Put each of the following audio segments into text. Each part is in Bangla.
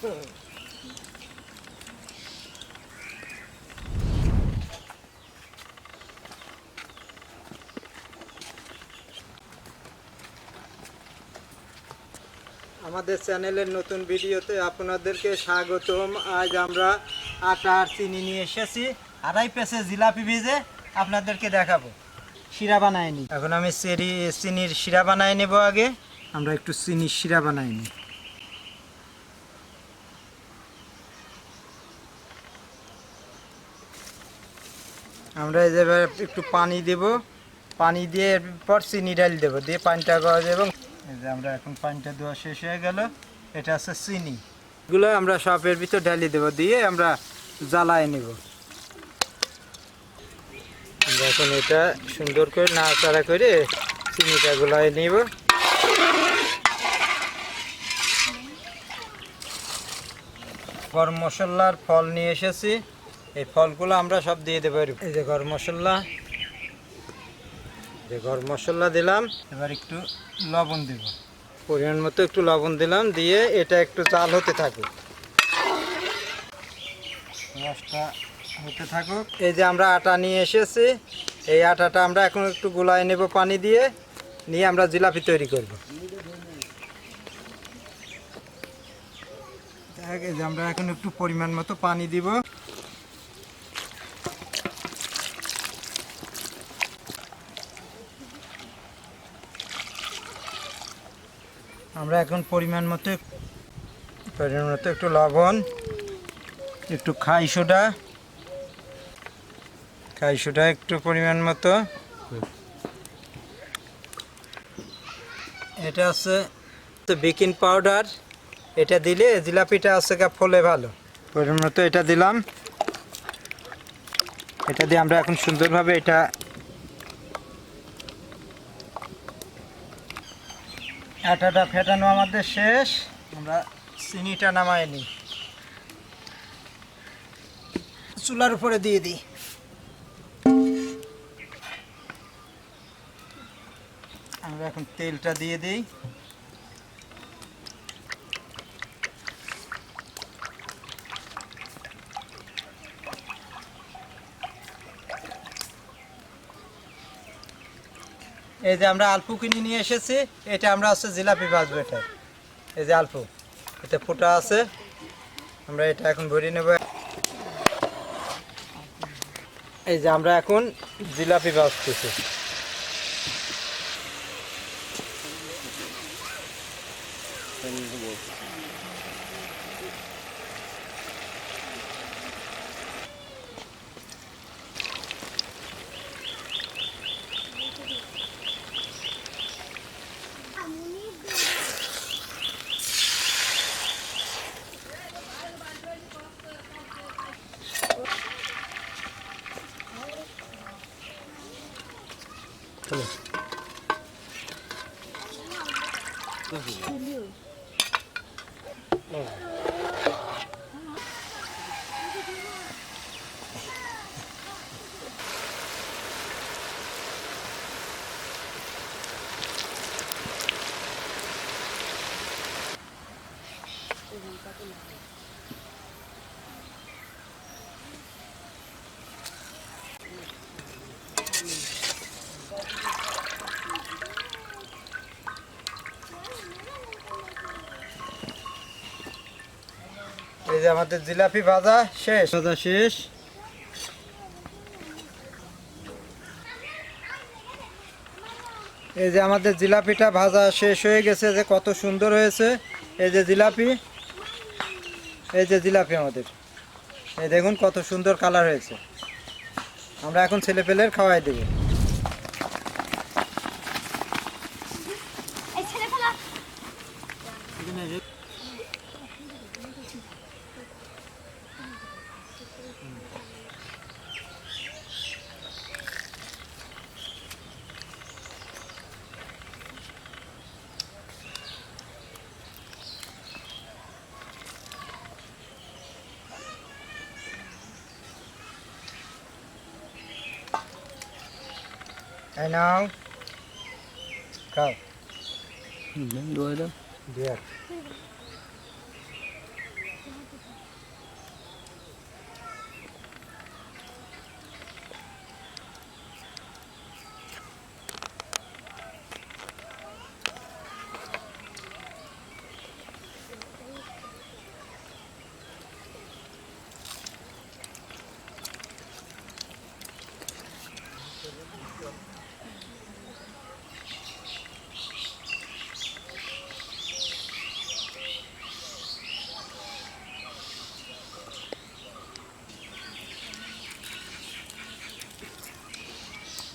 আমাদের চ্যানেলের নতুন ভিডিওতে আপনাদেরকে স্বাগতম। আজ আমরা আটা আর চিনি নিয়ে এসেছি, 2.5 পেসে জিলাপি ভেজে আপনাদেরকে দেখাবো। শিরা বানায় নি, এখন আমি চিনির শিরা বানায় নেব। আগে আমরা একটু চিনির শিরা বানাই নিই। আমরা এই যে একটু পানি দেব, পানি দিয়ে এরপর চিনি ডাল দেবো, দিয়ে পানিটা গরম এবং এই যে আমরা এখন পানিটা দেওয়া শেষ হয়ে গেল। এটা হচ্ছে চিনি, এগুলো আমরা সবের ভিতর ঢালি দেবো, দিয়ে আমরা জ্বালায় নেব। আমরা এখন এটা সুন্দর করে নাড়াচাড়া করে চিনিটা গুলায় নেব। গরম মশলার ফল নিয়ে এসেছি, এই ফলগুলো আমরা সব দিয়ে দেবো। এই যে গরম মশলা দিলাম, এবার একটু লবণ দেব, পরিমাণ মতো একটু লবণ দিলাম, দিয়ে এটা একটু জাল হতে থাকুক, রসটা হতে থাকুক। এই যে আমরা আটা নিয়ে এসেছি, এই আটাটা আমরা এখন একটু গুলায় নেব পানি দিয়ে, নিয়ে আমরা জিলাপি তৈরি করব। এই যে আমরা এখন একটু পরিমাণ মতো পানি দিব। আমরা এখন পরিমাণ মতো একটু লবণ, একটু খাই সোডা একটু পরিমাণ মতো। এটা হচ্ছে বেকিং পাউডার, এটা দিলে জিলাপিটা হচ্ছে ফলে ভালো। পরিমাণ মতো এটা দিলাম, এটা দিয়ে আমরা এখন সুন্দরভাবে এটা আটাটা ফেটানো আমাদের শেষ। আমরা চিনিটা নামাই নিই, চুলার উপরে দিয়ে দিই। আমরা এখন তেলটা দিয়ে দিই। এই যে আমরা আলপু কিনে নিয়ে এসেছি, এটা আমরা হচ্ছে জিলাপি ভাজবো। এটা এই যে আলপু, এতে ফোঁটা আছে, আমরা এটা এখন ভরিয়ে নেব। এই যে আমরা এখন জিলাপি ভাজতেছি। এই যে আমাদের জিলাপি ভাজা শেষ। এই যে আমাদের জিলাপিটা ভাজা শেষ হয়ে গেছে, যে কত সুন্দর হয়েছে। এই যে জিলাপি, আমাদের এই দেখুন কত সুন্দর কালার হয়েছে। আমরা এখন ছেলেপেলের খাওয়াই দেব। এই নাও, খাও।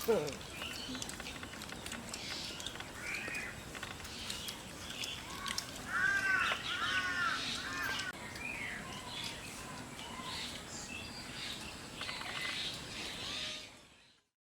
হুম